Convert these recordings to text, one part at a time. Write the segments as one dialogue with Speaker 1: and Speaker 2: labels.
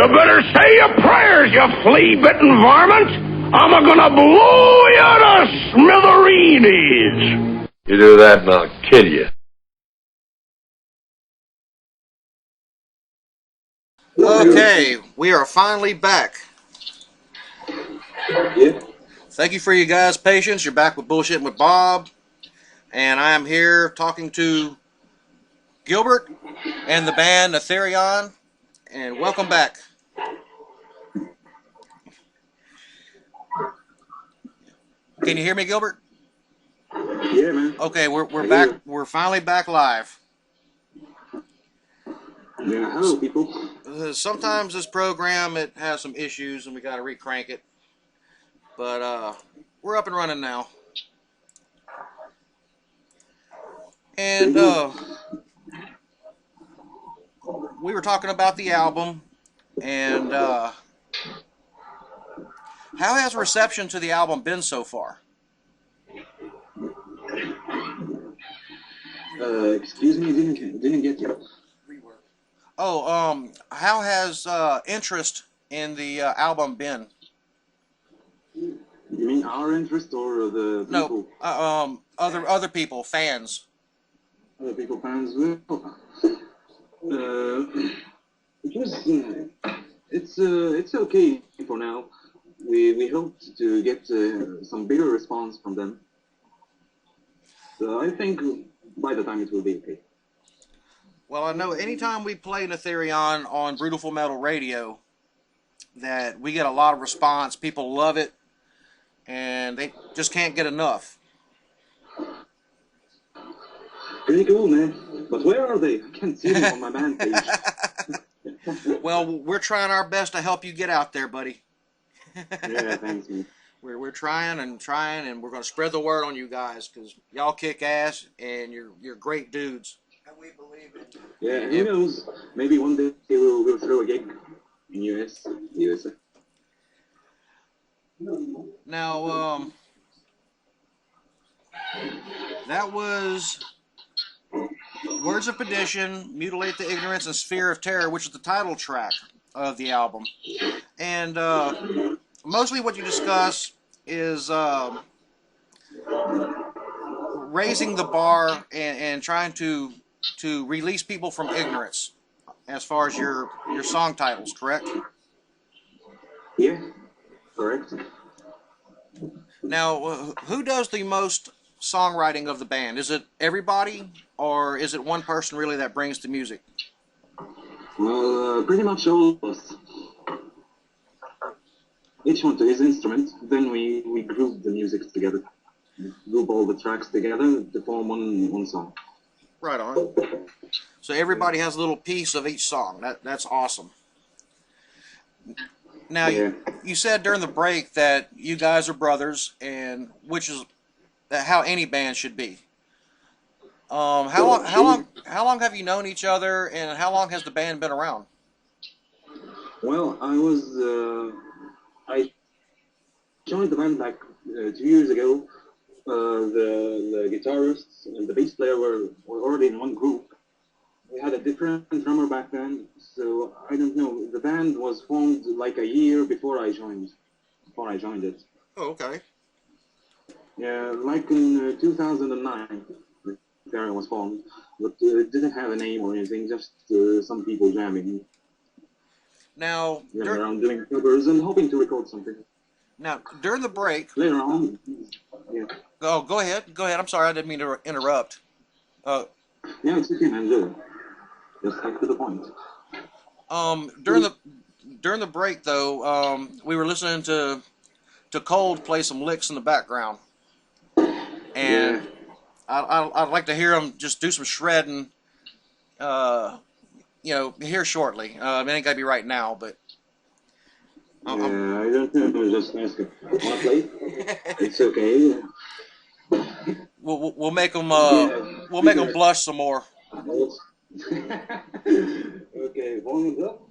Speaker 1: You better say your prayers, you flea-bitten varmint. I'm gonna blow you to smithereens.
Speaker 2: You do that and I'll kill you.
Speaker 3: Okay, we are finally back.
Speaker 4: Yeah.
Speaker 3: Thank you for you guys' patience. You're back with Bullshitting with Bob. And I am here talking to Gilbert and the band Netherion. And welcome back. Can you hear me, Gilbert?
Speaker 4: Yeah, man.
Speaker 3: Okay, we're back. We're finally back live.
Speaker 4: Yeah, hello, people.
Speaker 3: Sometimes this program, it has some issues and we got to recrank it. But we're up and running now. And we were talking about the album, and how has reception to the album been so far?
Speaker 4: Excuse me, didn't get you.
Speaker 3: Oh, how has interest in the album been?
Speaker 4: You mean our interest or the people?
Speaker 3: No, other people, fans.
Speaker 4: Other people, fans? It's okay for now. We hope to get some bigger response from them. So I think by the time it will be okay.
Speaker 3: Well, I know anytime we play Netherion on Brutiful Metal Radio, that we get a lot of response. People love it, and they just can't get enough.
Speaker 4: Pretty cool, man. But where are they? I can't see them on my band page.
Speaker 3: Well, we're trying our best to help you get out there, buddy.
Speaker 4: Yeah, thanks, man.
Speaker 3: We're trying, and we're going to spread the word on you guys because y'all kick ass and you're great dudes. And we believe in you.
Speaker 4: Yeah, who knows? Maybe one day we'll throw a gig in USA.
Speaker 3: Now, that was Words of Perdition, Mutilate the Ignorance, and Sphere of Terror, which is the title track of the album. And mostly what you discuss is raising the bar and trying to release people from ignorance as far as your song titles, correct?
Speaker 4: Yeah, correct.
Speaker 3: Now, who does the most songwriting of the band? Is it everybody, or is it one person really that brings the music?
Speaker 4: Well, pretty much all of us. Each one to his instrument, then we group the music together. Group all the tracks together to form one song.
Speaker 3: Right on. So everybody has a little piece of each song. That's awesome. Now,
Speaker 4: yeah.
Speaker 3: you said during the break that you guys are brothers, and which is how any band should be. How long have you known each other, and how long has the band been around?
Speaker 4: Well, I joined the band like 2 years ago. The guitarists and the bass player were already in one group. We had a different drummer back then, so I don't know. The band was formed like a year before I joined it.
Speaker 3: Oh, okay.
Speaker 4: Yeah, like in 2009, the area was formed, but it didn't have a name or anything. Just some people jamming.
Speaker 3: Now,
Speaker 4: around doing covers and hoping to record something.
Speaker 3: Now, during the break,
Speaker 4: later on, yeah.
Speaker 3: Oh, go ahead. I'm sorry, I didn't mean to interrupt.
Speaker 4: Yeah, it's okay, man. Just get to the point.
Speaker 3: During the break, though, we were listening to Cold play some licks in the background, and yeah. I'd like to hear him just do some shredding. Here shortly. It ain't gotta be right now, but.
Speaker 4: I don't know. Just ask him. Wanna play? It's okay.
Speaker 3: We'll make them blush some more.
Speaker 4: Okay, volume's up.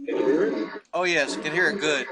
Speaker 4: Can you hear it?
Speaker 3: Oh yes, can hear it good.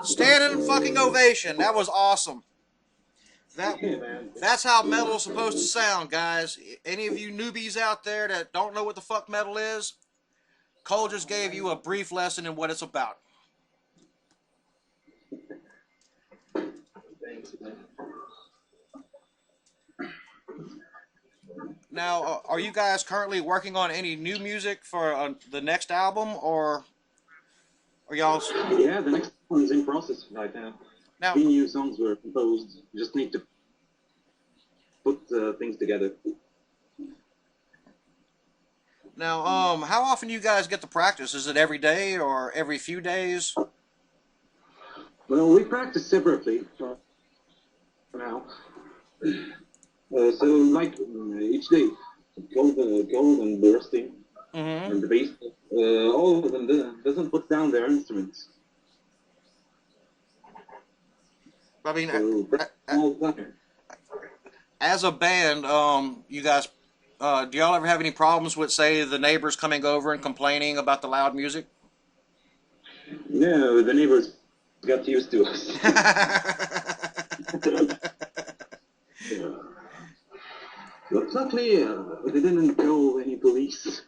Speaker 3: Standing fucking ovation. That was awesome. That's how metal's supposed to sound, guys. Any of you newbies out there that don't know what the fuck metal is, Cole just gave you a brief lesson in what it's about.
Speaker 4: Thanks, man.
Speaker 3: Now, are you guys currently working on any new music for the next album, or are y'all?
Speaker 4: Yeah, the next one's in process right now.
Speaker 3: Now,
Speaker 4: 3 new songs were composed. We just need to put things together.
Speaker 3: now, how often do you guys get to practice? Is it every day or every few days?
Speaker 4: Well, we practice separately for now. So, like each day, Gold and the Rusty and the bass, all of them doesn't put down their instruments.
Speaker 3: I mean,
Speaker 4: So, all the time.
Speaker 3: as a band, you guys, do y'all ever have any problems with, say, the neighbors coming over and complaining about the loud music?
Speaker 4: No, the neighbors got used to us. But luckily, they didn't call any police.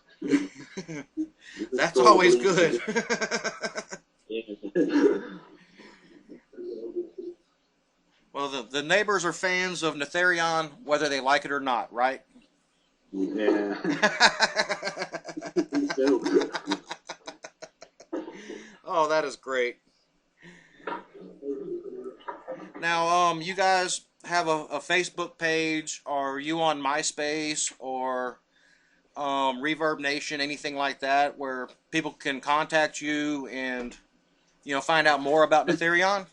Speaker 3: That's always good. Well, the neighbors are fans of Netherion, whether they like it or not, right?
Speaker 4: Yeah. So,
Speaker 3: Oh, that is great. Now, you guys have a Facebook page? Are you on MySpace or Reverb Nation, anything like that, where people can contact you and, find out more about Netherion?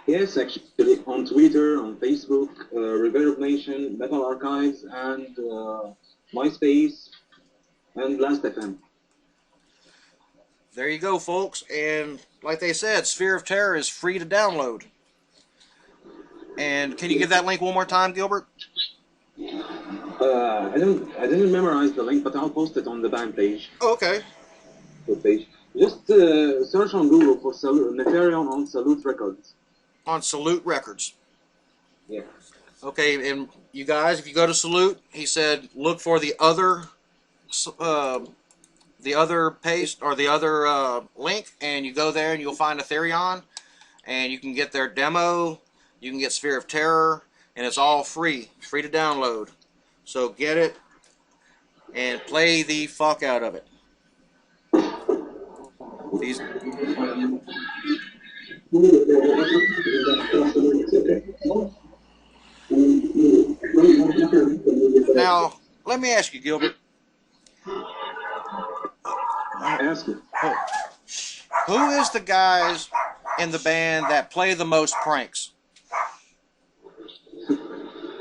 Speaker 4: yes, actually, on Twitter, on Facebook, Reverb Nation, Metal Archives, and MySpace, and Last.fm.
Speaker 3: There you go, folks. And like they said, Sphere of Terror is free to download. And can you give that link one more time, Gilbert?
Speaker 4: I didn't memorize the link, but I'll post it on the band page.
Speaker 3: Oh, okay.
Speaker 4: Page. Just search on Google for Netherion on Salute Records.
Speaker 3: On Salute Records.
Speaker 4: Yeah.
Speaker 3: Okay, and you guys, if you go to Salute, he said look for the other paste or the other link, and you go there and you'll find Netherion, and you can get their demo. You can get Sphere of Terror, and it's all free to download. So get it and play the fuck out of it. These. Now, let me ask you, Gilbert.
Speaker 4: Ask me.
Speaker 3: Who is the guys in the band that play the most pranks?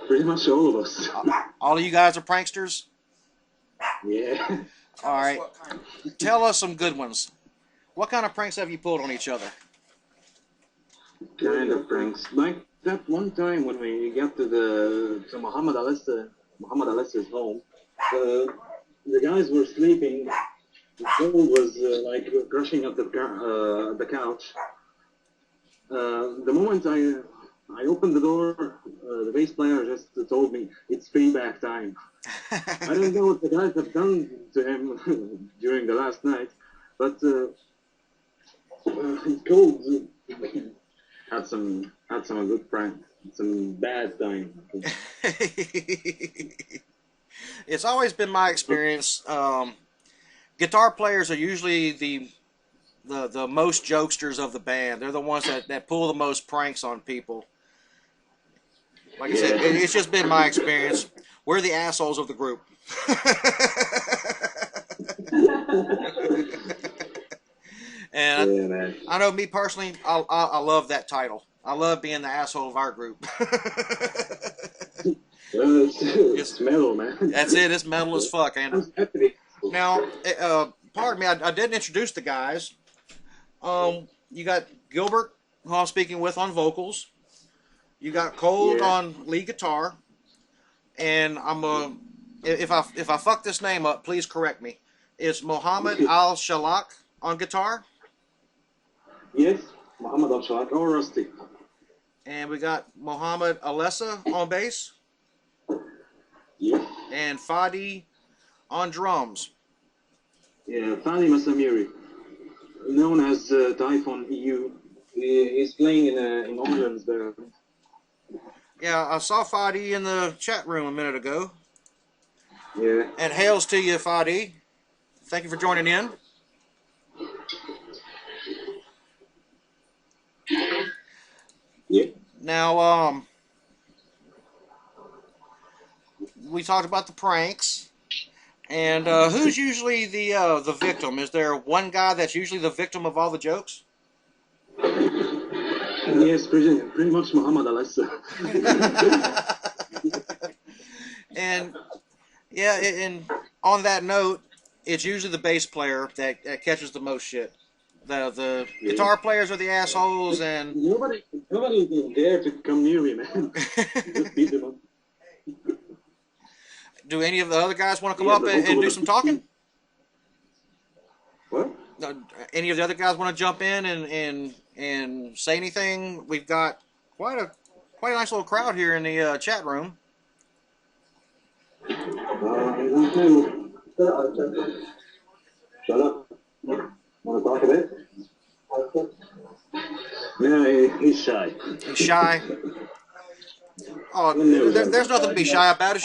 Speaker 4: Pretty much all of us.
Speaker 3: All of you guys are pranksters?
Speaker 4: Yeah.
Speaker 3: All right. Tell us some good ones. What kind of pranks have you pulled on each other?
Speaker 4: Kind of pranks. Like that one time when we got to Muhammad Ali's home, the guys were sleeping. The Joel was like crushing up the couch. The moment I opened the door, the bass player just told me it's payback time. I don't know what the guys have done to him during the last night, but Gold had some good prank, some bad time.
Speaker 3: It's always been my experience. Guitar players are usually the most jokesters of the band. They're the ones that pull the most pranks on people. Like I said, it's just been my experience. We're the assholes of the group. And
Speaker 4: Yeah, man.
Speaker 3: I know me personally, I love that title. I love being the asshole of our group.
Speaker 4: Well, it's metal, man.
Speaker 3: That's it. It's metal as fuck. And now, pardon me, I didn't introduce the guys. You got Gilbert, who I'm speaking with on vocals. You got Cold on lead guitar, and if I fuck this name up, please correct me. It's Mohammed Al Shalak on guitar.
Speaker 4: Yes, Mohammed Al Shalak or Rusty.
Speaker 3: And we got Mohammed Alessa on bass.
Speaker 4: Yeah.
Speaker 3: And Fadi on drums.
Speaker 4: Yeah, Fadi Masamiri, known as Typhon EU. He's playing in Orleans there.
Speaker 3: Yeah, I saw Fadi in the chat room a minute ago.
Speaker 4: Yeah.
Speaker 3: And hails to you, Fadi. Thank you for joining in.
Speaker 4: Yeah.
Speaker 3: Now, we talked about the pranks, and who's usually the victim? Is there one guy that's usually the victim of all the jokes?
Speaker 4: Yes, pretty much Muhammad Alessa.
Speaker 3: And yeah, and on that note, it's usually the bass player that catches the most shit. The guitar players are the assholes, and
Speaker 4: nobody dare to come near me, man. Just beat them up.
Speaker 3: do any of the other guys want to come up and do some talking?
Speaker 4: What?
Speaker 3: Any of the other guys want to jump in and say anything? We've got quite a nice little crowd here in the chat room.
Speaker 4: Shut up. Want to talk a bit? Yeah, he's shy.
Speaker 3: He's shy. Oh, there's nothing to be shy about.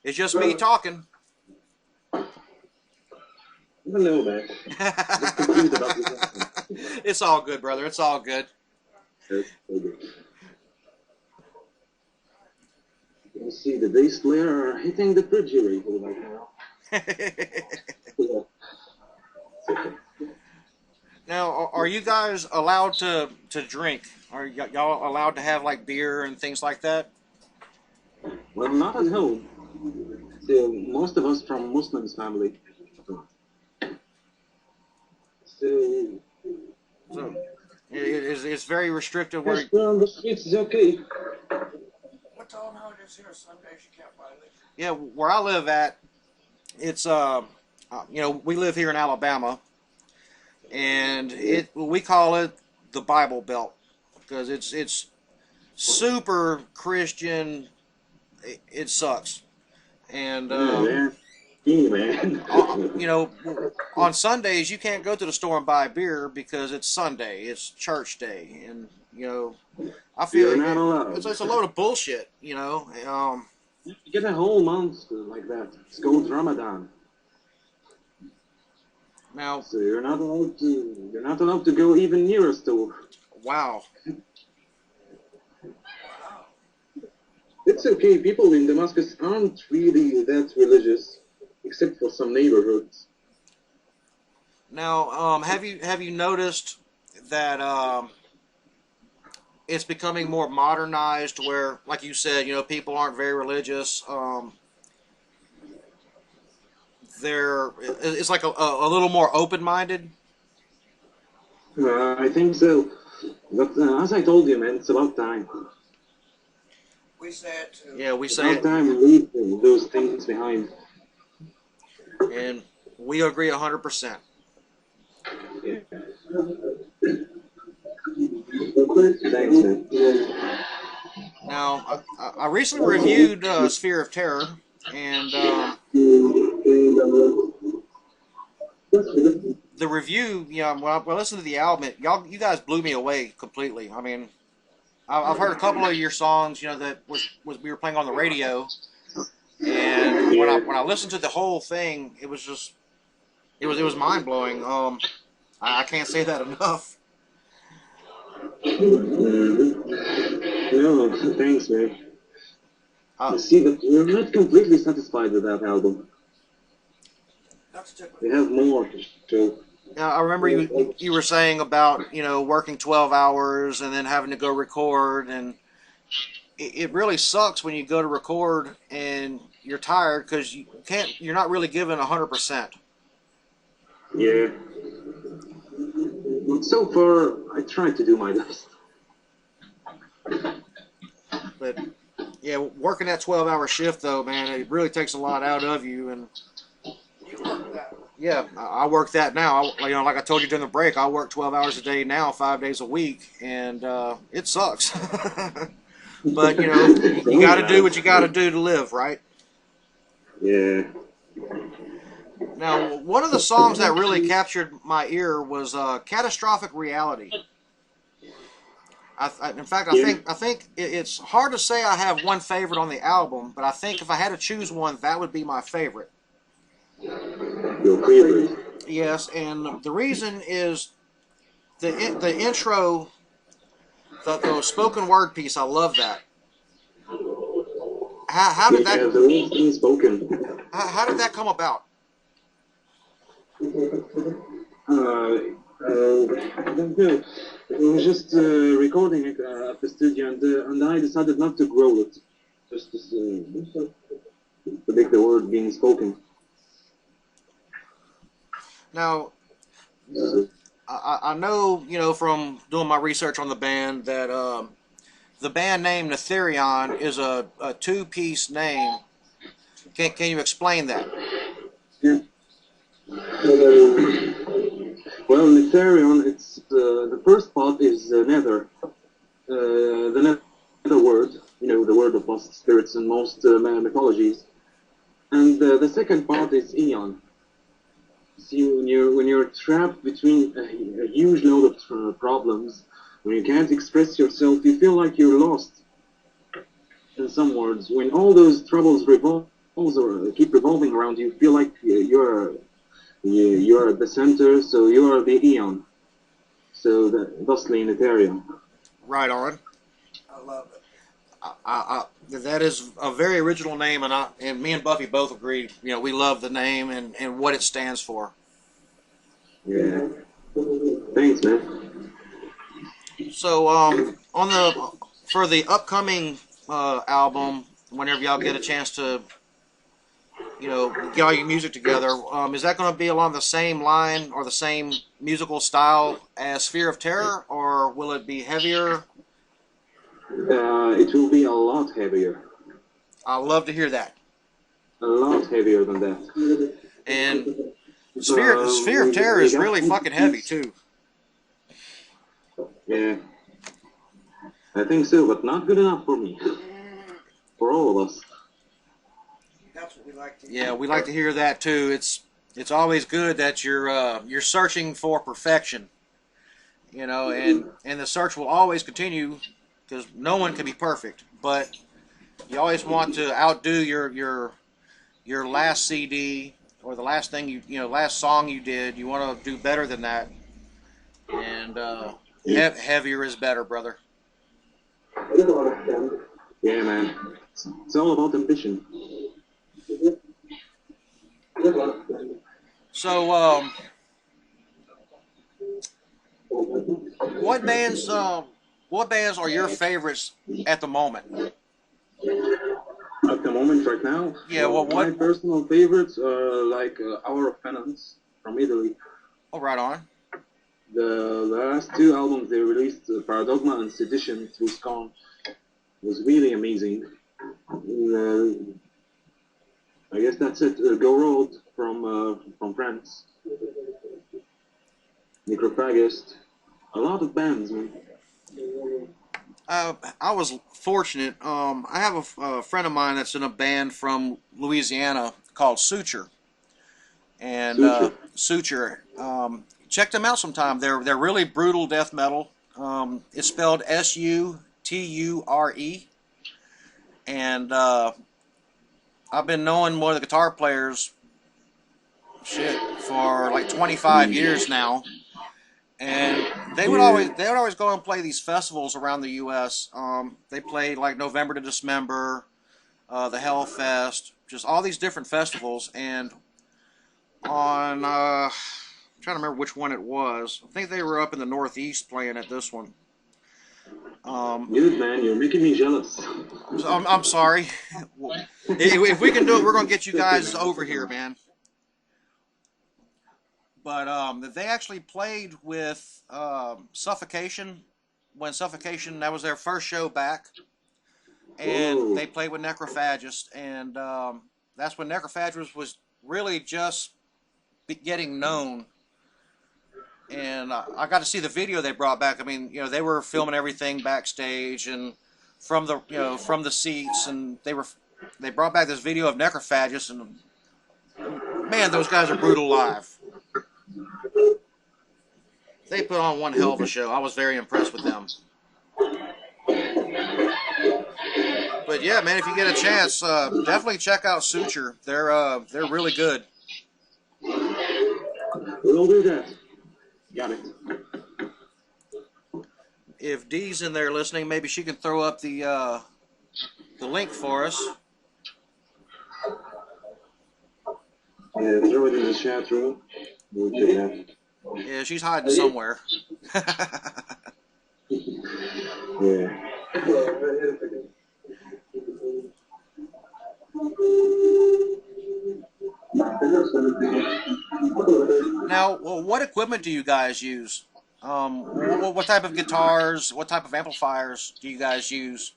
Speaker 3: It's just me talking.
Speaker 4: Hello, man.
Speaker 3: It's all good, brother. It's all good.
Speaker 4: You see, the bass player are hitting the refrigerator right now.
Speaker 3: Now, are you guys allowed to drink? Are y'all allowed to have like beer and things like that?
Speaker 4: Well, not at home. So, most of us from Muslims family. So
Speaker 3: it's very restrictive.
Speaker 4: yes, on the streets is okay.
Speaker 5: What town how it is here? Sundays you can't buy liquor.
Speaker 3: Yeah, where I live at, it's we live here in Alabama, and we call it the Bible Belt because it's super Christian. It sucks, and
Speaker 4: man.
Speaker 3: On Sundays you can't go to the store and buy beer because it's Sunday, it's church day, and I feel it's a load of bullshit.
Speaker 4: You get a whole month like that. It's called Ramadan.
Speaker 3: Now,
Speaker 4: so you're not allowed to go even near a store.
Speaker 3: Wow.
Speaker 4: It's okay. People in Damascus aren't really that religious, except for some neighborhoods.
Speaker 3: Now, have you noticed that it's becoming more modernized, where, like you said, people aren't very religious. It's like a little more open-minded.
Speaker 4: I think so, but as I told you, man, it's about time.
Speaker 5: We say it too.
Speaker 3: Yeah, we say
Speaker 4: it's about time we leave those things behind.
Speaker 3: And we agree 100%.
Speaker 4: Yeah. Thanks, man.
Speaker 3: Now, I recently reviewed Sphere of Terror, and the review, when I listened to the album, you guys blew me away completely. I mean, I've heard a couple of your songs, that we were playing on the radio, and when I listened to the whole thing, it was mind blowing. I can't say that enough.
Speaker 4: No, thanks, man. See, but we're not completely satisfied with that album. We have more to show.
Speaker 3: Now, I remember you were saying about, you know, working 12 hours and then having to go record, and it really sucks when you go to record and you're tired because you're not really given 100%.
Speaker 4: Yeah. But so far, I try to do my best.
Speaker 3: But yeah, working that 12-hour shift though, man, it really takes a lot out of you. And
Speaker 5: You work that.
Speaker 3: yeah, I work that now. You know, like I told you during the break, I work 12 hours a day now, 5 days a week, and it sucks. But you know, you got to do what you got to do to live, right?
Speaker 4: Yeah.
Speaker 3: Now, one of the songs that really captured my ear was "Catastrophic Reality." In fact, I think it's hard to say I have one favorite on the album, but I think if I had to choose one, that would be my favorite.
Speaker 4: Your favorite?
Speaker 3: Yes, and the reason is the intro, the spoken word piece. I love that. How did that?
Speaker 4: Yeah, the whole thing is spoken.
Speaker 3: How did that come about?
Speaker 4: I don't know. We were just recording it at the studio, and I decided not to grow it, just to make the word being spoken.
Speaker 3: Now, I know, you know, from doing my research on the band that the band name Netherion is a two-piece name. Can you explain that?
Speaker 4: Yeah. Well, Netherion, it's the first part is nether, the nether word, you know, the word of lost spirits in most mythologies, and the second part is eon. See, when you're trapped between a huge load of problems, when you can't express yourself, you feel like you're lost. In some words, when all those troubles revolve or keep revolving around you, feel like you're at the center, so you are the eon. So thusly Netherion.
Speaker 3: Right on.
Speaker 5: I love it.
Speaker 3: That is a very original name, and me and Buffy both agree. You know, we love the name and what it stands for.
Speaker 4: Yeah. Thanks, man.
Speaker 3: So, for the upcoming album, whenever y'all get a chance to, you know, get all your music together, is that going to be along the same line or the same musical style as Sphere of Terror, or will it be heavier?
Speaker 4: It will be a lot heavier.
Speaker 3: I love to hear that.
Speaker 4: A lot heavier than that.
Speaker 3: And Sphere of Terror is really fucking heavy too.
Speaker 4: Yeah. I think so, but not good enough for me. For all of us.
Speaker 5: That's what we like to
Speaker 3: Yeah, we like to hear that too. It's always good that you're searching for perfection, you know, and the search will always continue because no one can be perfect. But you always want to outdo your last CD or the last thing last song you did. You want to do better than that, and heavier is better, brother.
Speaker 4: Yeah, man. It's all about ambition.
Speaker 3: So, what bands are your favorites at the moment?
Speaker 4: At the moment, right now,
Speaker 3: Yeah, well, what?
Speaker 4: my personal favorites are like Hour of Penance from Italy.
Speaker 3: Oh, right on.
Speaker 4: The last two albums they released, Paradogma and Sedition through Scorn, was really amazing. I guess that's it. Go Road from France. Necrophagist. A lot of bands, man.
Speaker 3: I was fortunate. I have a friend of mine that's in a band from Louisiana called Suture, and Suture. Check them out sometime. They're really brutal death metal. It's spelled Suture, and I've been knowing one of the guitar players, for like 25 years now. And they would always go and play these festivals around the U.S. They played like November to Dismember, the Hellfest, just all these different festivals. And on trying to remember which one it was. I think they were up in the Northeast playing at this one.
Speaker 4: Good, man. You're making me jealous.
Speaker 3: I'm sorry. If we can do it, we're going to get you guys over here, man. But they actually played with Suffocation when Suffocation, that was their first show back. And
Speaker 4: Whoa.
Speaker 3: they played with Necrophagist. And that's when Necrophagist was really just getting known. And I got to see the video they brought back. I mean, you know, they were filming everything backstage and from the, you know, from the seats, and they brought back this video of Necrophagist, and man, those guys are brutal live. They put on one hell of a show. I was very impressed with them. But yeah, man, if you get a chance, definitely check out Suture. They're really good.
Speaker 4: We'll do that. Got it.
Speaker 3: If Dee's in there listening, maybe she can throw up the link for us.
Speaker 4: Yeah, throw it in the chat room. We'll check it out.
Speaker 3: Yeah, she's hiding somewhere.
Speaker 4: Yeah.
Speaker 3: Now, well, what equipment do you guys use? What type of guitars, what type of amplifiers do you guys use?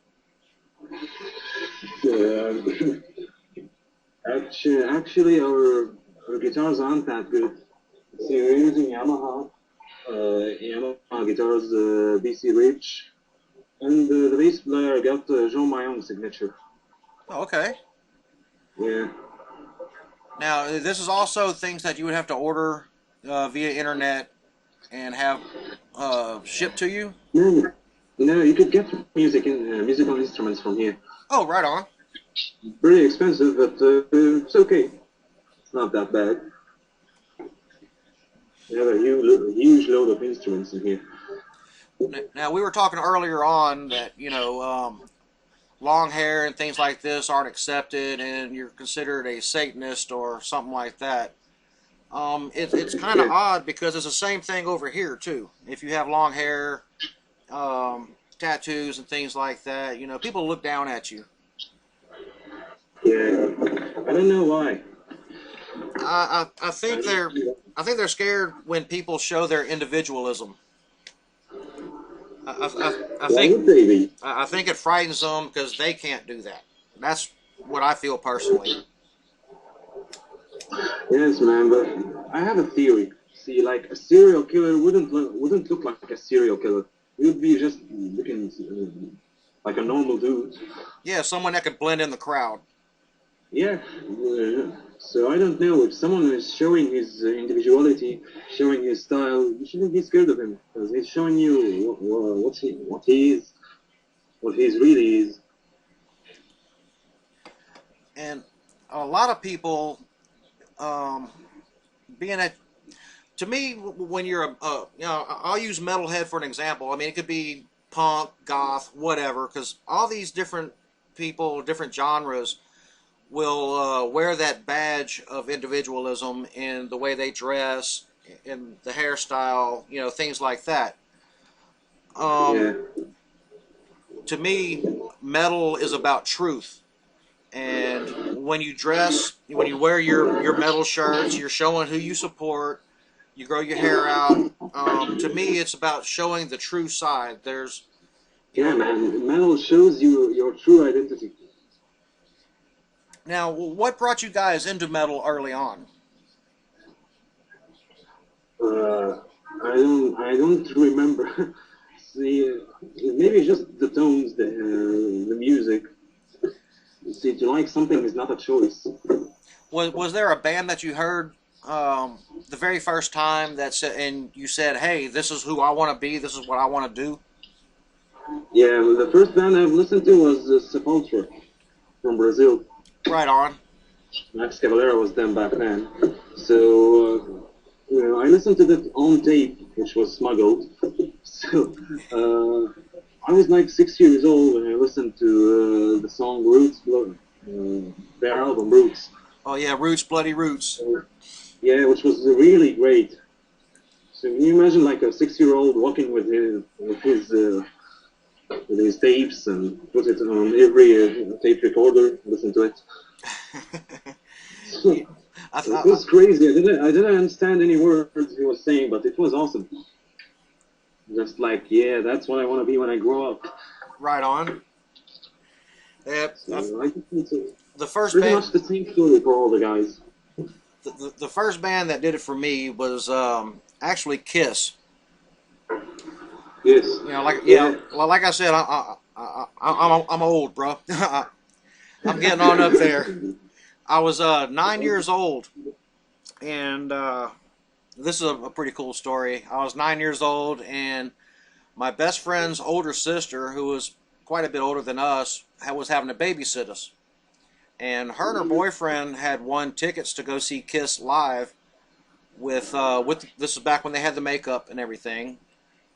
Speaker 4: Actually, our guitars aren't that good. So we're using Yamaha guitars, BC Rich, and the bass player got Jean Mayong signature.
Speaker 3: Oh, okay.
Speaker 4: Yeah.
Speaker 3: Now, this is also things that you would have to order via internet and have shipped to you?
Speaker 4: No, you could get musical instruments from here.
Speaker 3: Oh, right on.
Speaker 4: Pretty expensive, but it's okay. It's not that bad. We have a huge load of instruments in here.
Speaker 3: Now, we were talking earlier on that, you know, long hair and things like this aren't accepted and you're considered a Satanist or something like that. It's kind of odd because it's the same thing over here, too. If you have long hair, tattoos and things like that, you know, people look down at you.
Speaker 4: Yeah, I don't know why.
Speaker 3: I think they're scared when people show their individualism. I think it frightens them because they can't do that. That's what I feel personally.
Speaker 4: Yes, man, but I have a theory. See, like a serial killer wouldn't look like a serial killer. He would be just looking like a normal dude.
Speaker 3: Yeah, someone that could blend in the crowd.
Speaker 4: Yeah. So I don't know, if someone is showing his individuality, showing his style, you shouldn't be scared of him because he's showing you what he is, what he really is.
Speaker 3: And a lot of people, to me, when you're you know, I'll use metalhead for an example. I mean, it could be punk, goth, whatever, because all these different people, different genres, will wear that badge of individualism in the way they dress, in the hairstyle, you know, things like that. To me, metal is about truth. And when you dress, when you wear your metal shirts, you're showing who you support, you grow your hair out. To me, it's about showing the true side.
Speaker 4: Yeah, man, metal shows you your true identity.
Speaker 3: Now, what brought you guys into metal early on?
Speaker 4: I don't remember. See, maybe just the tones, the music. See, to like something is not a choice.
Speaker 3: Was there a band that you heard the very first time that said, and you said, "Hey, this is who I want to be. This is what I want to do"?
Speaker 4: Yeah, well, the first band I've listened to was Sepultura from Brazil.
Speaker 3: Right on.
Speaker 4: Max Cavalera was them back then. So, I listened to that on tape, which was smuggled. So, I was like 6 years old when I listened to the song Roots, their album Roots.
Speaker 3: Oh yeah, Roots, Bloody Roots.
Speaker 4: Yeah, which was really great. So can you imagine like a 6-year-old walking with his tapes and put it on every tape recorder, listen to it. It was crazy. I didn't understand any words he was saying, but it was awesome. Just like, yeah, that's what I want to be when I grow up.
Speaker 3: Right on. Yep.
Speaker 4: So I think it's
Speaker 3: The first
Speaker 4: pretty
Speaker 3: band,
Speaker 4: much the same story for all the guys.
Speaker 3: the first band that did it for me was actually Kiss.
Speaker 4: Yes.
Speaker 3: You know, like I said, I'm old, bro. I'm getting on up there. I was 9 years old, and this is a pretty cool story. I was 9 years old, and my best friend's older sister, who was quite a bit older than us, was having to babysit us. And her and her boyfriend had won tickets to go see Kiss live with this was back when they had the makeup and everything.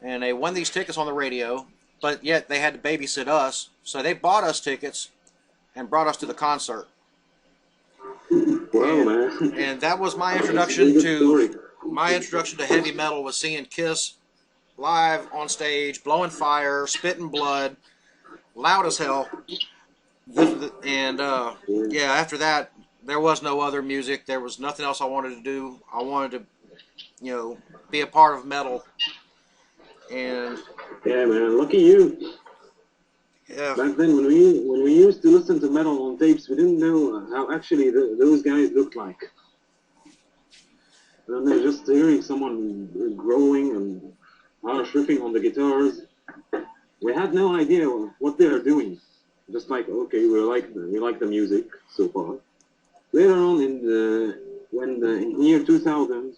Speaker 3: And they won these tickets on the radio, but yet they had to babysit us. So they bought us tickets and brought us to the concert.
Speaker 4: Wow, man.
Speaker 3: And that was my introduction to heavy metal, was seeing Kiss live on stage, blowing fire, spitting blood, loud as hell. And yeah, after that, there was no other music. There was nothing else I wanted to do. I wanted to, you know, be a part of metal. And
Speaker 4: yeah, man, lucky you.
Speaker 3: yeah,
Speaker 4: Back then, when we used to listen to metal on tapes, we didn't know how actually those guys looked like. And then just hearing someone growing and harsh ripping on the guitars, we had no idea what they are doing. Just like, okay, we like the music so far. Later on in year 2000,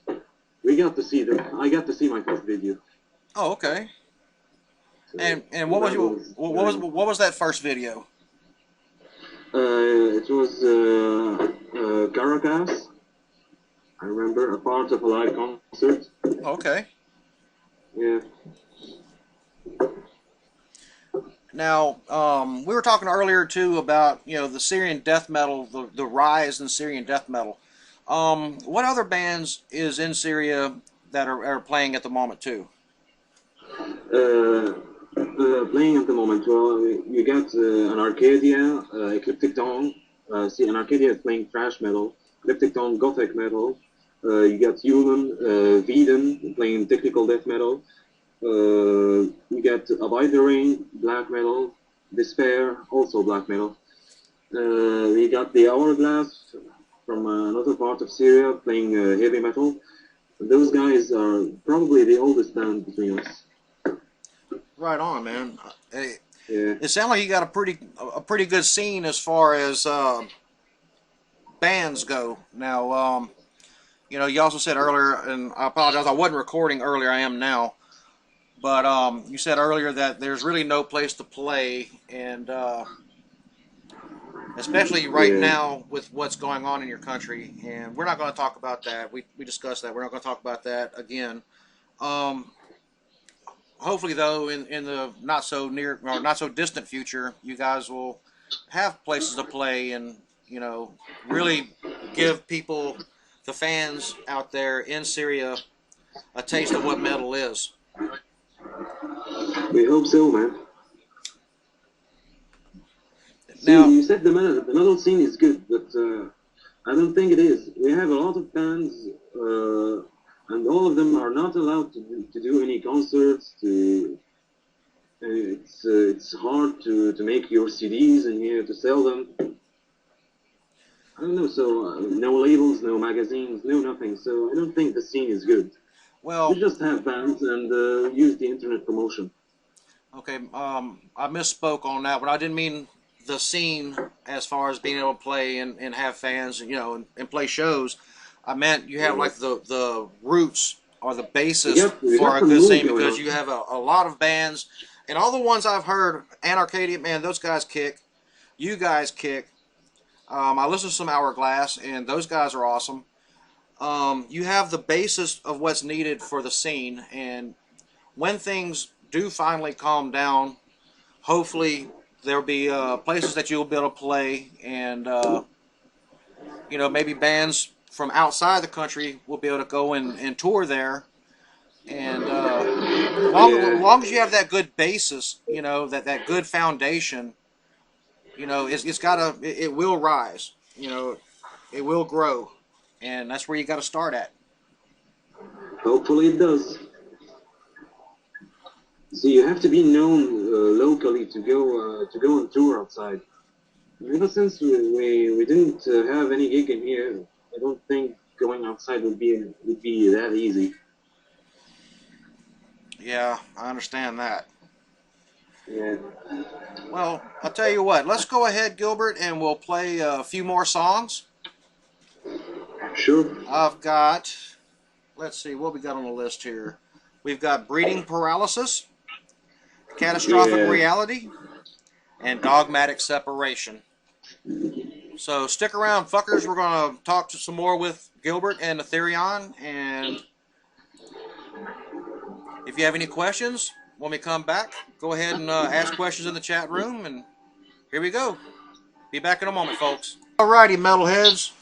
Speaker 4: we got to see them. I got to see my first video.
Speaker 3: oh, okay.
Speaker 4: So
Speaker 3: And what was that first video?
Speaker 4: It was Caracas. I remember a part of a live concert.
Speaker 3: Okay.
Speaker 4: Yeah.
Speaker 3: Now, we were talking earlier too about, you know, the Syrian death metal, the rise in Syrian death metal. What other bands is in Syria that are playing at the moment too?
Speaker 4: Playing at the moment, well, you got an Arcadia, Ecliptic Dawn. See, an Arcadia is playing thrash metal, Ecliptic Dawn, gothic metal. You got Human, Veden playing technical death metal. You got Abide the Rain, black metal. Despair, also black metal. We got the Hourglass from another part of Syria playing heavy metal. Those guys are probably the oldest band between us.
Speaker 3: Right on, man. Hey,
Speaker 4: Yeah.
Speaker 3: it sounds like you got a pretty good scene as far as bands go. Now, you know, you also said earlier, and I apologize, I wasn't recording earlier. I am now. But you said earlier that there's really no place to play, and especially right now with what's going on in your country. And we're not going to talk about that. We discussed that. We're not going to talk about that again. Hopefully, though, in the not so near or not so distant future, you guys will have places to play, and you know, really give people, the fans out there in Syria, a taste of what metal is.
Speaker 4: We hope so, man.
Speaker 3: Now,
Speaker 4: See, you said the metal scene is good, but I don't think it is. We have a lot of bands, and all of them are not allowed to do any concerts. It's hard to make your CDs in here to sell them. I don't know. So no labels, no magazines, no nothing. So I don't think the scene is good.
Speaker 3: well,
Speaker 4: We just have bands and use the internet promotion.
Speaker 3: okay, I misspoke on that one. I didn't mean the scene as far as being able to play and have fans, you know, and play shows. I meant you have like the roots or the basis
Speaker 4: We
Speaker 3: for
Speaker 4: got
Speaker 3: a
Speaker 4: the
Speaker 3: good
Speaker 4: mood
Speaker 3: scene,
Speaker 4: going
Speaker 3: because
Speaker 4: on.
Speaker 3: you have a lot of bands, and all the ones I've heard, Anarcadia, man, those guys kick. You guys kick. I listen to some Hourglass, and those guys are awesome. You have the basis of what's needed for the scene, and when things do finally calm down, hopefully there'll be places that you'll be able to play, and you know, maybe bands from outside the country will be able to go and tour there, And as long as you have that good basis, you know, that good foundation, you know, it will rise, you know, it will grow, and that's where you got to start at.
Speaker 4: Hopefully it does. So you have to be known locally to go on tour outside. Ever since we didn't have any gig in here, I don't think going outside would be that easy.
Speaker 3: Yeah, I understand that.
Speaker 4: Yeah.
Speaker 3: Well, I'll tell you what. Let's go ahead, Gilbert, and we'll play a few more songs.
Speaker 4: Sure.
Speaker 3: I've got, let's see, what we got on the list here. We've got Breeding Paralysis, Catastrophic Reality, and Dogmatic Separation. So stick around, fuckers. We're going to talk to some more with Gilbert and Netherion. And if you have any questions when we come back, go ahead and ask questions in the chat room. And here we go. Be back in a moment, folks. Alrighty, metalheads.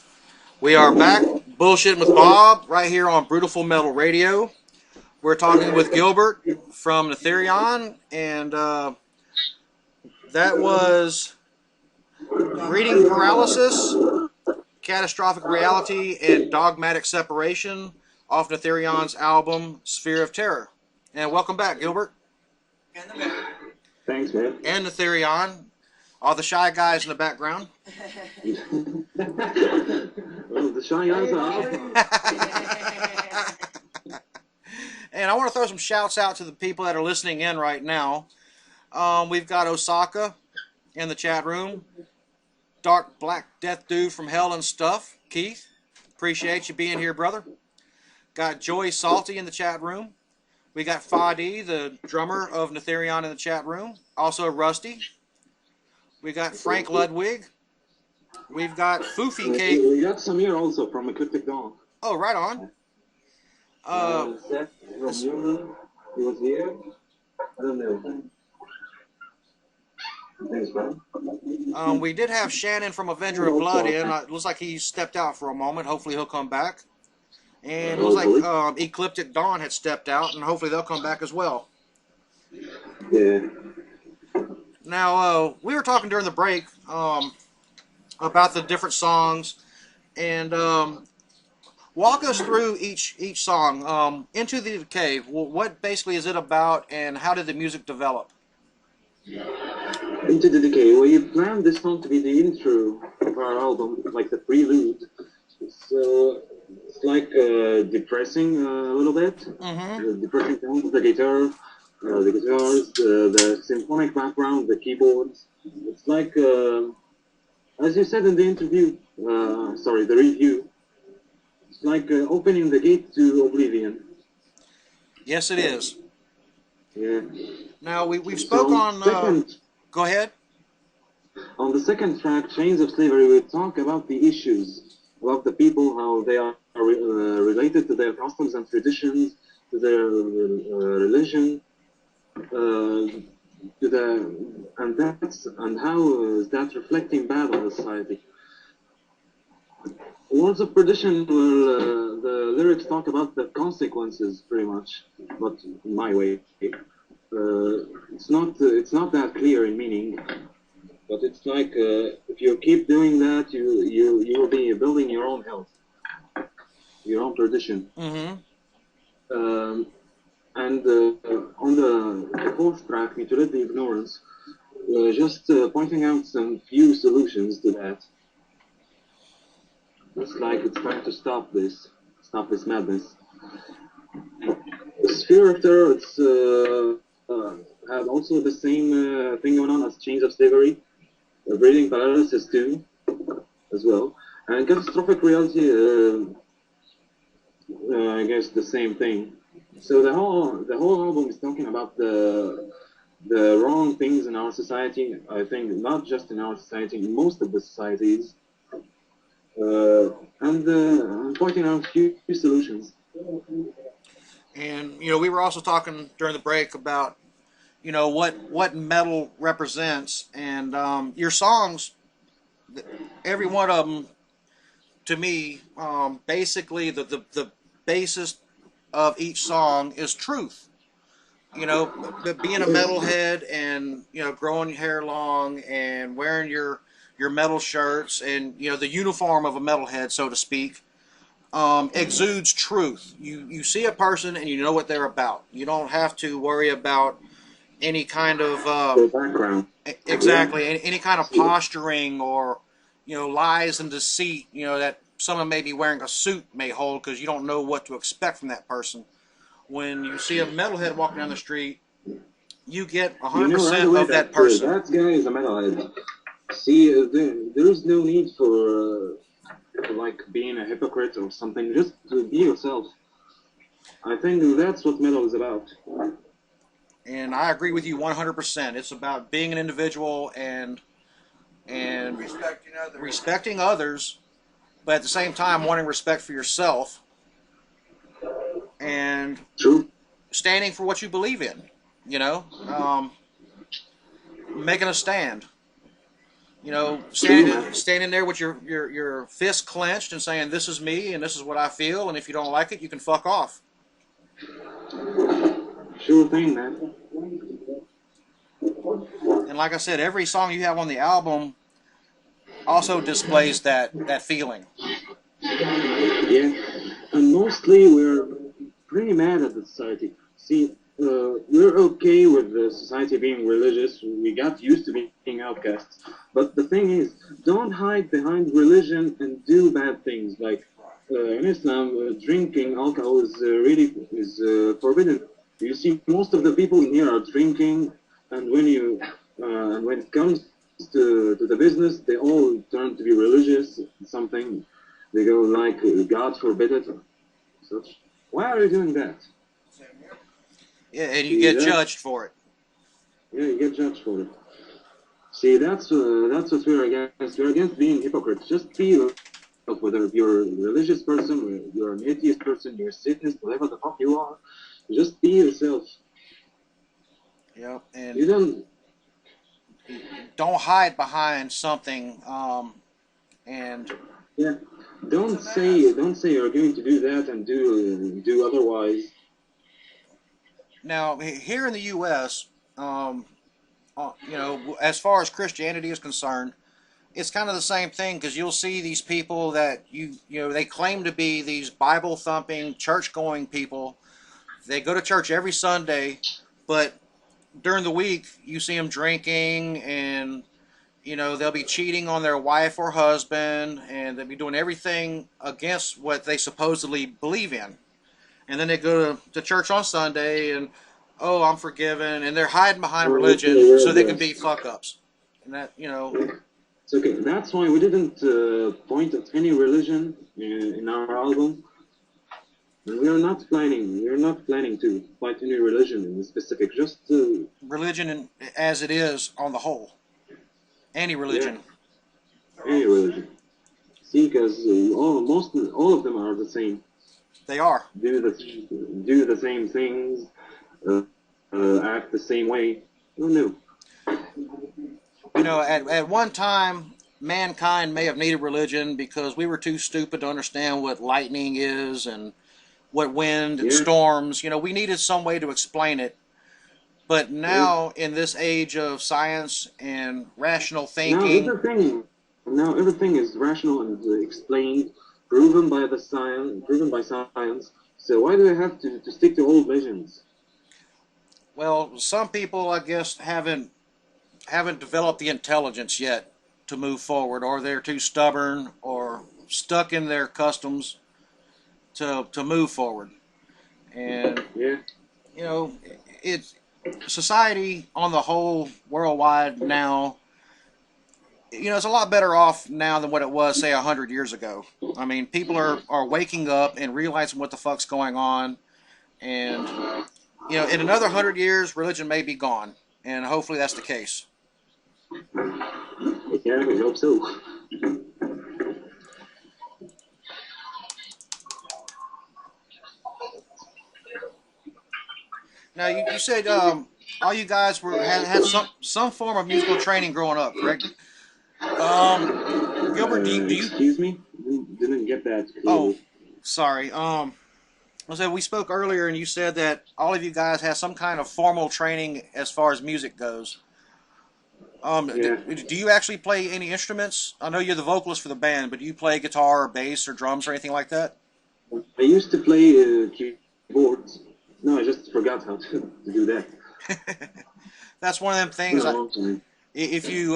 Speaker 3: We are back. Bullshitting with Bob right here on Brutiful Metal Radio. We're talking with Gilbert from Netherion. And that was Breeding Paralysis, Catastrophic Reality, and Dogmatic Separation off Netherion's album Sphere of Terror. And welcome back, Gilbert.
Speaker 4: Thanks, man.
Speaker 3: And Netherion, all the shy guys in the background.
Speaker 4: Well, the shy guys are awesome.
Speaker 3: And I want to throw some shouts out to the people that are listening in right now. We've got Osaka in the chat room. Dark Black Death Dude from Hell and Stuff. Keith, appreciate you being here, brother. Got Joey Salty in the chat room. We got Fadi, the drummer of Netherion, in the chat room. Also Rusty. We got Frank Ludwig. We've got Foofy Cake.
Speaker 4: We got Samir also from Ecliptic Dawn.
Speaker 3: Oh, right on.
Speaker 4: Seth from Newman, he was here. I don't know. Thanks, man.
Speaker 3: We did have Shannon from Avenger of Blood in. It looks like he stepped out for a moment. Hopefully he'll come back. And it looks like Ecliptic Dawn had stepped out, and hopefully they'll come back as well.
Speaker 4: Yeah.
Speaker 3: Now, we were talking during the break about the different songs, and walk us through each song. Into the Decay, what basically is it about, and how did the music develop?
Speaker 4: Into the Decay. We planned this song to be the intro of our album, like the prelude. So it's like depressing a little bit.
Speaker 3: Mm-hmm.
Speaker 4: Depressing tones of the guitar, the guitars, the symphonic background, the keyboards. It's like, as you said in the interview, the review. It's like opening the gate to oblivion.
Speaker 3: Yes, it is.
Speaker 4: Yeah.
Speaker 3: Now we've spoke on. Go ahead.
Speaker 4: On the second track, Chains of Slavery, we talk about the issues, about the people, how they are related to their customs and traditions, to their religion, and how is that reflecting bad on the society. Words of Perdition, well, the lyrics talk about the consequences, pretty much, but in my way. It's not that clear in meaning, but it's like if you keep doing that, you will be building your own hell, your own perdition.
Speaker 3: Mm-hmm.
Speaker 4: And on the fourth track, Mutilate the Ignorance, just pointing out some few solutions to that. It's like it's time to stop this madness. The Sphere of Terror, it's had also the same thing going on as Chains of Slavery, Breeding Paralysis too, as well, and Catastrophic Reality. I guess the same thing. So the whole album is talking about the wrong things in our society. I think not just in our society, in most of the societies, and pointing out a few solutions.
Speaker 3: And we were also talking during the break about what metal represents, and your songs, every one of them, to me, basically the basis of each song is truth. You know, being a metalhead and, you know, growing your hair long and wearing your metal shirts and, you know, the uniform of a metalhead, so to speak, exudes truth. You see a person and you know what they're about. You don't have to worry about any kind of
Speaker 4: background.
Speaker 3: exactly any kind of posturing or, you know, lies and deceit, you know, that someone maybe wearing a suit may hold, because you don't know what to expect from that person. When you see a metalhead walking down the street, you get 100% of that person.
Speaker 4: That guy is a metalhead. See, there's no need for like being a hypocrite or something. Just to be yourself. I think that's what metal is about.
Speaker 3: And I agree with you 100%. It's about being an individual and respecting others, but at the same time wanting respect for yourself and
Speaker 4: True.
Speaker 3: standing for what you believe in. You know, making a stand. You know, standing there with your fist clenched and saying, "This is me and this is what I feel, and if you don't like it, you can fuck off."
Speaker 4: Sure thing, man.
Speaker 3: And like I said, every song you have on the album also displays that feeling.
Speaker 4: Yeah, and mostly we're pretty mad at the society. See, we're okay with the society being religious. We got used to being outcasts. But the thing is, don't hide behind religion and do bad things. Like in Islam, drinking alcohol is forbidden. You see, most of the people in here are drinking, and when it comes to the business, they all turn to be religious. Something they go like, God forbid it. Such. Why are you doing that?
Speaker 3: Yeah, and you get judged for it.
Speaker 4: Yeah, you get judged for it. See, that's what we're against. We're against being hypocrites. Just be yourself, whether you're a religious person, or you're an atheist person, you're a Satanist, whatever the fuck you are. Just be yourself.
Speaker 3: Yep, and
Speaker 4: you
Speaker 3: don't hide behind something. And
Speaker 4: yeah, don't say you're going to do that and do otherwise.
Speaker 3: Now, here in the U.S., you know, as far as Christianity is concerned, it's kind of the same thing, because you'll see these people that you know, they claim to be these Bible thumping, church going people. They go to church every Sunday, but during the week you see them drinking, and you know, they'll be cheating on their wife or husband, and they'll be doing everything against what they supposedly believe in. And then they go to church on Sunday and, oh, I'm forgiven, and they're hiding behind religion so they can be fuck-ups. And that, you know...
Speaker 4: It's okay. That's why we didn't point at any religion in our album. And we're not planning to fight any religion in specific, just...
Speaker 3: religion as it is on the whole. Any religion.
Speaker 4: Yeah. Any religion. See, because all of them are the same.
Speaker 3: They are.
Speaker 4: Do the same things, act the same way. Oh, no.
Speaker 3: You know, at one time, mankind may have needed religion because we were too stupid to understand what lightning is and what wind and storms. You know, we needed some way to explain it. But now, in this age of science and rational thinking...
Speaker 4: Now everything is rational and explained. Proven by science. So why do I have to stick to old legends?
Speaker 3: Well, some people, I guess, haven't developed the intelligence yet to move forward, or they're too stubborn or stuck in their customs to move forward. And you know, it's society on the whole, worldwide now. You know, it's a lot better off now than what it was, say, 100 years ago. I mean, people are waking up and realizing what the fuck's going on. And, you know, in another 100 years, religion may be gone. And hopefully that's the case.
Speaker 4: Yeah, we hope so.
Speaker 3: Now, you said all you guys had some form of musical training growing up, correct? Gilbert, do you...
Speaker 4: Excuse me? Didn't get that.
Speaker 3: Oh, sorry. So we spoke earlier, and you said that all of you guys have some kind of formal training as far as music goes.
Speaker 4: Yeah.
Speaker 3: Do you actually play any instruments? I know you're the vocalist for the band, but do you play guitar or bass or drums or anything like that?
Speaker 4: I used to play keyboards. No, I just forgot how to do that.
Speaker 3: That's one of them things. If you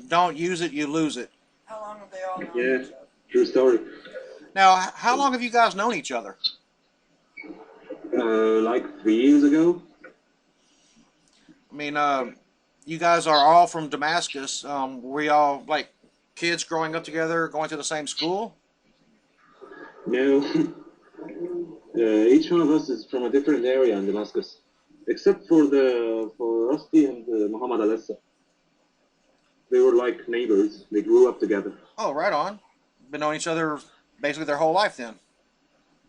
Speaker 3: don't use it, you lose it.
Speaker 5: How long have they all known
Speaker 4: Yeah,
Speaker 5: each other?
Speaker 4: true story.
Speaker 3: Now, how long have you guys known each other?
Speaker 4: Like 3 years ago.
Speaker 3: I mean, you guys are all from Damascus. Were y'all like kids growing up together, going to the same school?
Speaker 4: No. Each one of us is from a different area in Damascus, except for Rusty and Muhammad Alessa. They were like neighbors. They grew up together.
Speaker 3: Oh, right on. Been knowing each other basically their whole life then.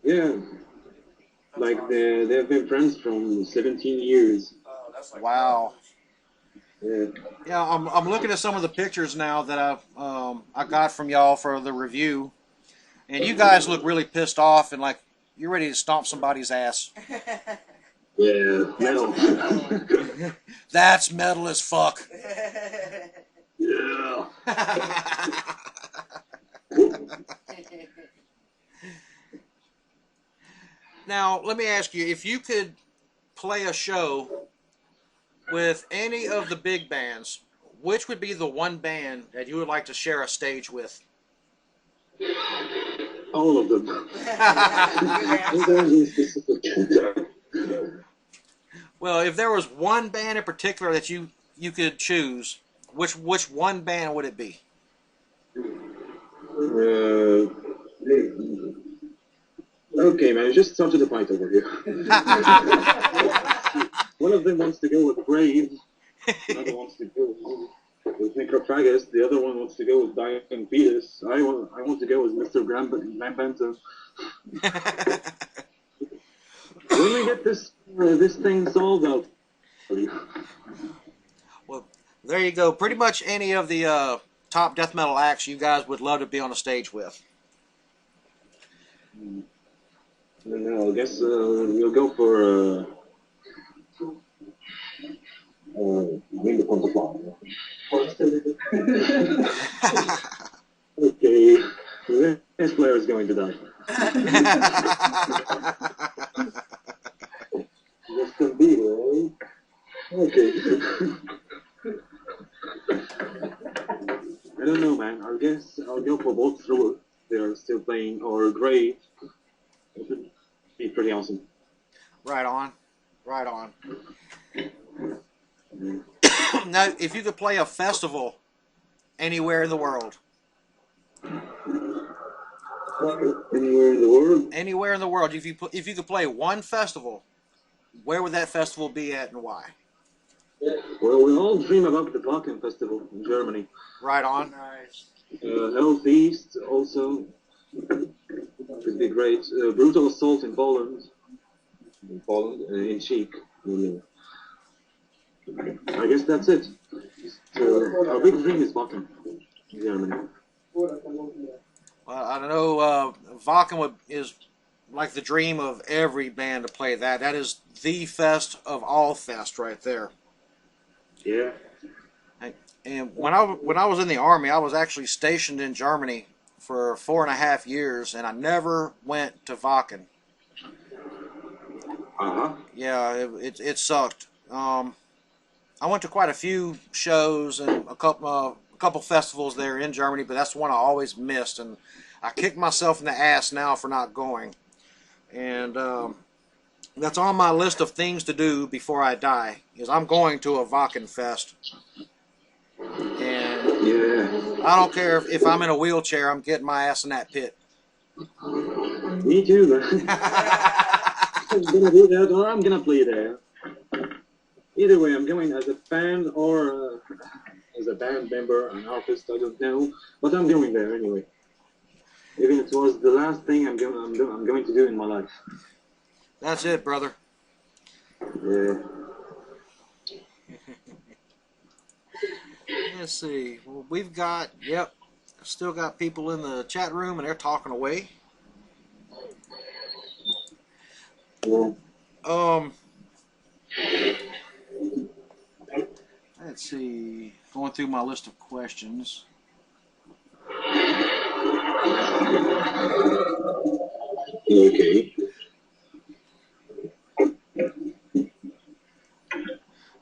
Speaker 4: Yeah. Like they've been friends from 17 years.
Speaker 5: Oh, that's like
Speaker 3: Wow.
Speaker 4: Yeah.
Speaker 3: Yeah, I'm looking at some of the pictures now that I got from y'all for the review, and you guys look really pissed off and like you're ready to stomp somebody's ass.
Speaker 4: Yeah. Metal.
Speaker 3: That's metal as fuck.
Speaker 4: Yeah.
Speaker 3: Now, let me ask you, if you could play a show with any of the big bands, which would be the one band that you would like to share a stage with?
Speaker 4: All of them.
Speaker 3: Well, if there was one band in particular that you could choose, which one band would it be?
Speaker 4: Okay, man, just start to the point over here. One of them wants to go with Brave, another wants to go with Necrophagus, the other one wants to go with Dying Fetus. I want to go with Mr. Graham Benton. When we get this thing solved out.
Speaker 3: Well, there you go. Pretty much any of the top death metal acts you guys would love to be on a stage with.
Speaker 4: No, I guess we'll go for Wing the Fly. Okay, this player is going to die. Justin Bieber, eh? Okay. I don't know, man. I guess I'll go for both through. They're still playing, or Grave. It would be pretty awesome.
Speaker 3: Right on. Right on. Now, if you could play a festival anywhere in the world.
Speaker 4: Anywhere in the world?
Speaker 3: Anywhere in the world. If you could play one festival, where would that festival be at and why?
Speaker 4: Well, we all dream about the Wacken Festival in Germany.
Speaker 3: Right on.
Speaker 5: Nice.
Speaker 4: Hell Feast also could be great. Brutal Assault in Poland. In Czech. I guess that's it. Our big dream is Wacken in Germany.
Speaker 3: Well, I don't know. Wacken is like the dream of every band to play that. That is the fest of all fest right there.
Speaker 4: Yeah.
Speaker 3: And when I was in the Army, I was actually stationed in Germany for 4.5 years, and I never went to Wacken. Yeah, it sucked. I went to quite a few shows and a couple festivals there in Germany, but that's the one I always missed, and I kick myself in the ass now for not going. And that's on my list of things to do before I die, is I'm going to a Wacken Fest. And
Speaker 4: Yeah.
Speaker 3: I don't care if I'm in a wheelchair, I'm getting my ass in that pit.
Speaker 4: Me too, man. I'm gonna do that, or I'm gonna play there. Either way, I'm going as a fan or as a band member, an artist, I don't know, but I'm going there anyway. Even if it was the last thing I'm going to do in my life.
Speaker 3: That's it, brother.
Speaker 4: Yeah.
Speaker 3: Let's see. Well, we've got, still got people in the chat room, and they're talking away.
Speaker 4: Yeah.
Speaker 3: Let's see. Going through my list of questions.
Speaker 4: Okay.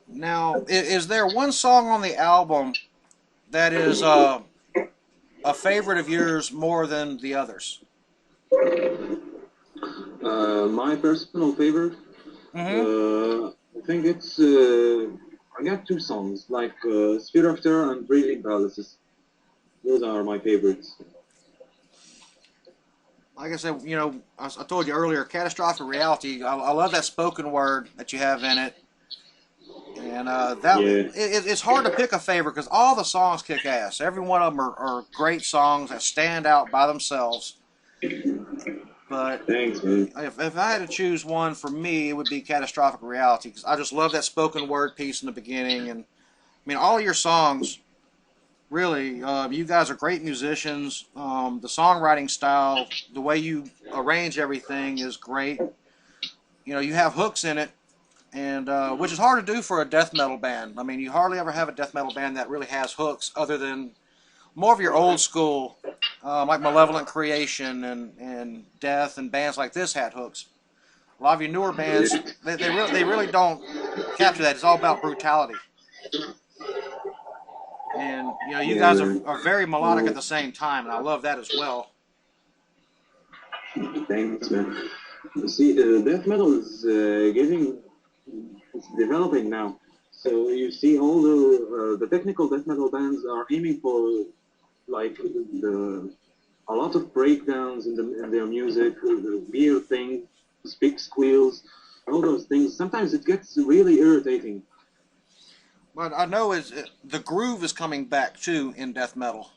Speaker 3: Now, is there one song on the album that is a favorite of yours more than the others?
Speaker 4: My personal favorite, I think it's, I got two songs, like Sphere of Terror and Breathing Paralysis. Those are my favorites.
Speaker 3: Like I said, you know, I told you earlier, Catastrophic Reality, I love that spoken word that you have in it. And it's hard to pick a favorite because all the songs kick ass. Every one of them are great songs that stand out by themselves. But
Speaker 4: Thanks, man.
Speaker 3: if I had to choose one for me, it would be Catastrophic Reality because I just love that spoken word piece in the beginning. And I mean, all of your songs, really, you guys are great musicians. The songwriting style, the way you arrange everything is great. You know, you have hooks in it. And which is hard to do for a death metal band. I mean, you hardly ever have a death metal band that really has hooks, other than more of your old school, like Malevolent Creation and Death and bands like this had hooks. A lot of your newer bands, they really don't capture that. It's all about brutality. And you know, you guys are very melodic at the same time, and I love that as well.
Speaker 4: Thanks, man. You see, death metal is it's developing now. So you see, all the technical death metal bands are aiming for like a lot of breakdowns in their music, the weird things, big squeals, all those things. Sometimes it gets really irritating.
Speaker 3: But I know the groove is coming back too in death metal.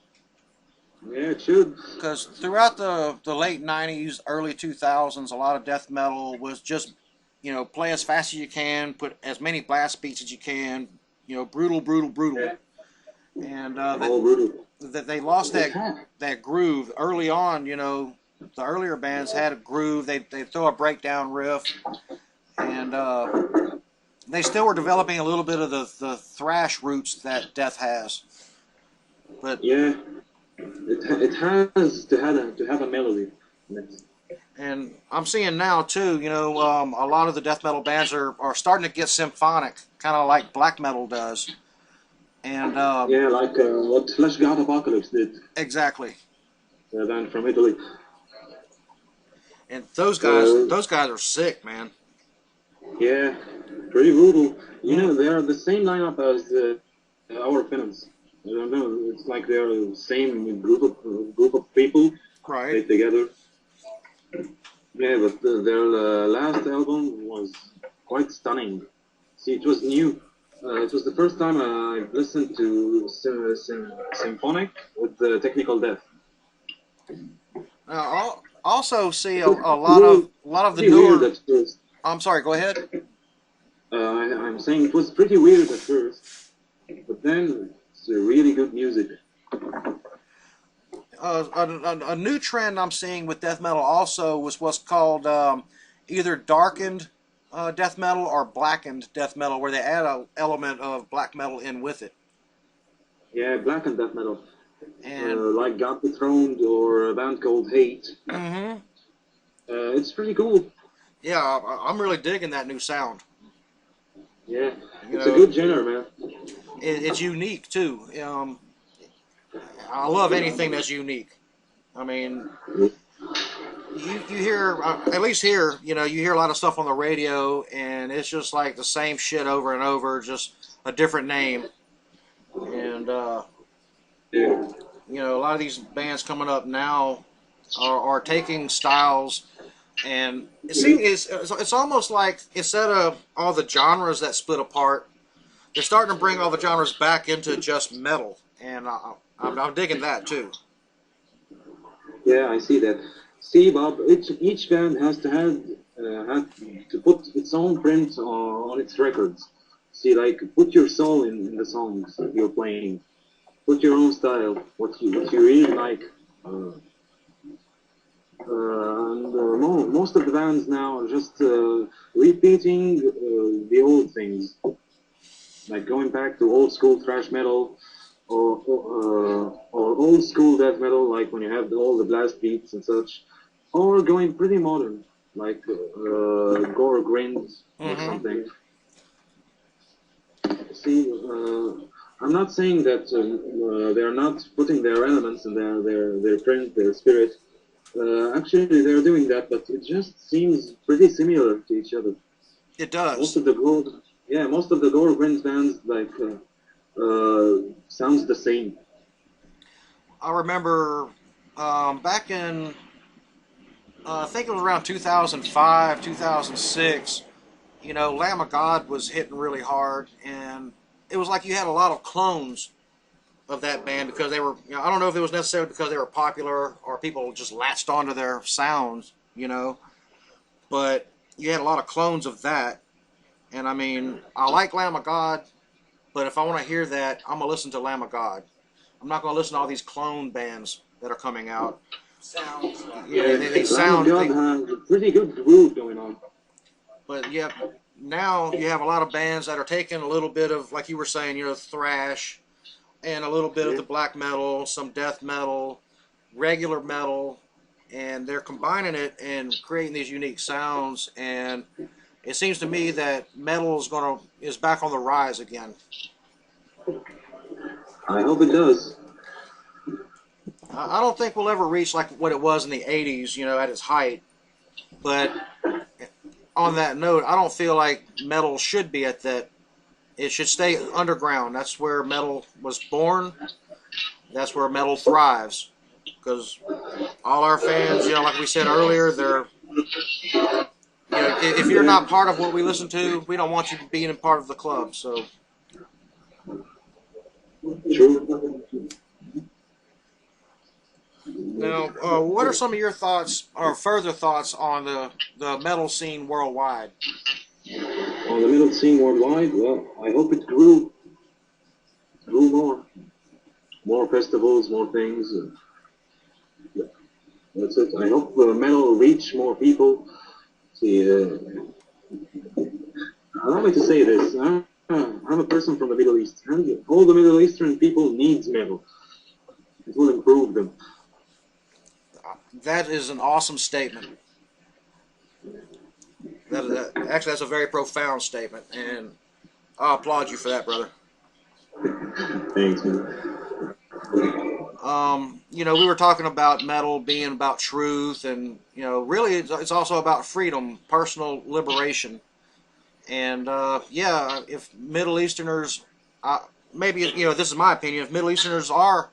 Speaker 4: Yeah, it should.
Speaker 3: Because throughout the late 90s, early 2000s, a lot of death metal was just, you know, play as fast as you can, put as many blast beats as you can, you know, brutal, brutal, brutal.
Speaker 4: Yeah.
Speaker 3: And
Speaker 4: Brutal.
Speaker 3: they lost that groove early on. You know, the earlier bands had a groove. They throw a breakdown riff, and they still were developing a little bit of the thrash roots that death has. But
Speaker 4: yeah, it has to have a melody.
Speaker 3: And I'm seeing now too, you know, a lot of the death metal bands are starting to get symphonic, kind of like black metal does. And
Speaker 4: yeah, like what Flesh God Apocalypse did.
Speaker 3: Exactly.
Speaker 4: The band from Italy.
Speaker 3: And those guys are sick, man.
Speaker 4: Yeah, pretty brutal. You know, they are the same lineup as our Finns. I don't know. It's like they are the same group of people
Speaker 3: Right.
Speaker 4: played together. Yeah, but their last album was quite stunning. See, it was new. It was the first time I listened to symphonic with the technical death.
Speaker 3: Now, I also see a lot of the newer.
Speaker 4: Weird at first.
Speaker 3: I'm sorry. Go ahead.
Speaker 4: I'm saying it was pretty weird at first, but then it's really good music.
Speaker 3: A new trend I'm seeing with death metal also was what's called either darkened death metal or blackened death metal, where they add an element of black metal in with it.
Speaker 4: Yeah, black and death metal.
Speaker 3: And
Speaker 4: like God Dethroned or a band called Hate.
Speaker 3: Mm-hmm.
Speaker 4: It's pretty cool.
Speaker 3: Yeah, I'm really digging that new sound.
Speaker 4: Yeah, it's a good genre, man.
Speaker 3: It's unique too. I love anything that's unique. I mean, you hear, at least here, you know, you hear a lot of stuff on the radio, and it's just like the same shit over and over, just a different name. And
Speaker 4: Yeah.
Speaker 3: you know, a lot of these bands coming up now are taking styles, and it's almost like instead of all the genres that split apart, they're starting to bring all the genres back into just metal, and I'm digging that too.
Speaker 4: Yeah, I see that. See, Bob, each band has to have to put its own print on its records. See, like, put your soul in the songs you're playing. Put your own style, what you really like. And most of the bands now are just repeating the old things, like going back to old school thrash metal or old school death metal, like when you have all the blast beats and such, or going pretty modern, like gore grins or something. See, I'm not saying that they're not putting their elements and their print, their spirit. Actually, they're doing that, but it just seems pretty similar to each other.
Speaker 3: It does.
Speaker 4: Most of the gore grins bands sounds the same.
Speaker 3: I remember back in, I think it was around 2005, 2006, you know, Lamb of God was hitting really hard, and it was like you had a lot of clones of that band because they were, you know, I don't know if it was necessarily because they were popular or people just latched onto their sounds, you know, but you had a lot of clones of that. And I mean, I like Lamb of God, but if I want to hear that, I'm going to listen to Lamb of God. I'm not going to listen to all these clone bands that are coming out.
Speaker 5: Sounds.
Speaker 3: Yeah, they sound.
Speaker 4: Lamb of God has a pretty good groove going on.
Speaker 3: But yeah, now you have a lot of bands that are taking a little bit of, like you were saying, you know, thrash, and a little bit of the black metal, some death metal, regular metal, and they're combining it and creating these unique sounds. And it seems to me that metal is back on the rise again.
Speaker 4: I hope it does.
Speaker 3: I don't think we'll ever reach like what it was in the 80s, you know, at its height. But on that note, I don't feel like metal should be at that. It should stay underground. That's where metal was born. That's where metal thrives. Because all our fans, you know, like we said earlier, they're, you know, if you're not part of what we listen to, we don't want you being a part of the club. So.
Speaker 4: True.
Speaker 3: Now, what are some of your thoughts or further thoughts on the metal scene worldwide?
Speaker 4: On the metal scene worldwide, well, I hope it grew more. More festivals, more things. Yeah, that's it. I hope metal reach more people. See, allow me to say this. I'm a person from the Middle East, and all the Middle Eastern people need metal. It will improve them.
Speaker 3: That is an awesome statement. Actually, that's a very profound statement, and I applaud you for that, brother.
Speaker 4: Thanks, man.
Speaker 3: You know, we were talking about metal being about truth, and you know, really, it's also about freedom, personal liberation, and yeah, if Middle Easterners, maybe, you know, this is my opinion, if Middle Easterners are,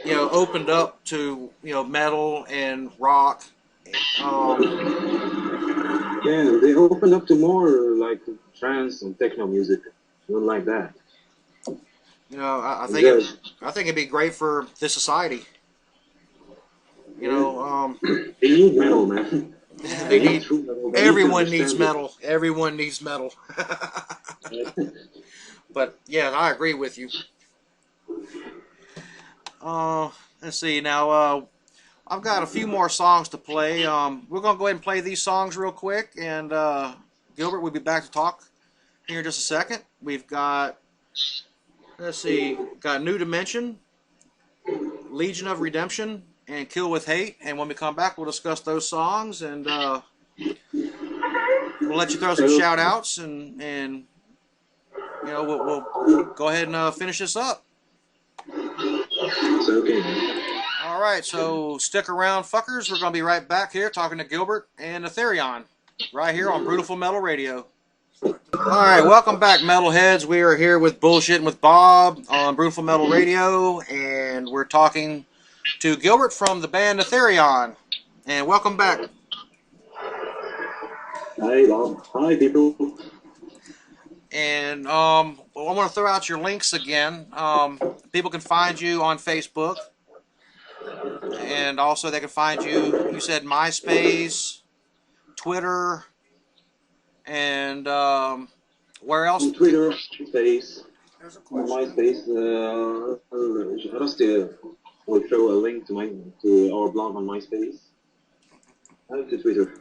Speaker 3: you know, opened up to, you know, metal and rock.
Speaker 4: Yeah, they opened up to more like trance and techno music, something like that.
Speaker 3: You know, I think it'd be great for this society. You know,
Speaker 4: they need metal, man.
Speaker 3: they need.
Speaker 4: True metal.
Speaker 3: Everyone needs metal. Everyone needs metal. But yeah, I agree with you. Let's see now. I've got a few more songs to play. We're gonna go ahead and play these songs real quick, and Gilbert will be back to talk here in just a second. We've got, let's see, got New Dimension, Legion of Redemption, and Kill with Hate. And when we come back, we'll discuss those songs, and we'll let you throw some shout outs, and you know, we'll go ahead and finish this up.
Speaker 4: It's okay.
Speaker 3: All right, so stick around, fuckers. We're going to be right back here talking to Gilbert and Netherion right here on Brutiful Metal Radio. All right, welcome back, metalheads. We are here with Bullshitting with Bob on Brutiful Metal Radio, and we're talking to Gilbert from the band Netherion. And welcome back.
Speaker 4: Hi, Bob. Hi, people.
Speaker 3: And I want to throw out your links again. People can find you on Facebook. And also they can find you, you said MySpace, Twitter, and where else?
Speaker 4: On Twitter, Space.
Speaker 5: There's a
Speaker 4: On
Speaker 5: question.
Speaker 4: MySpace, Rusty will throw a link to our blog on MySpace. Add to Twitter.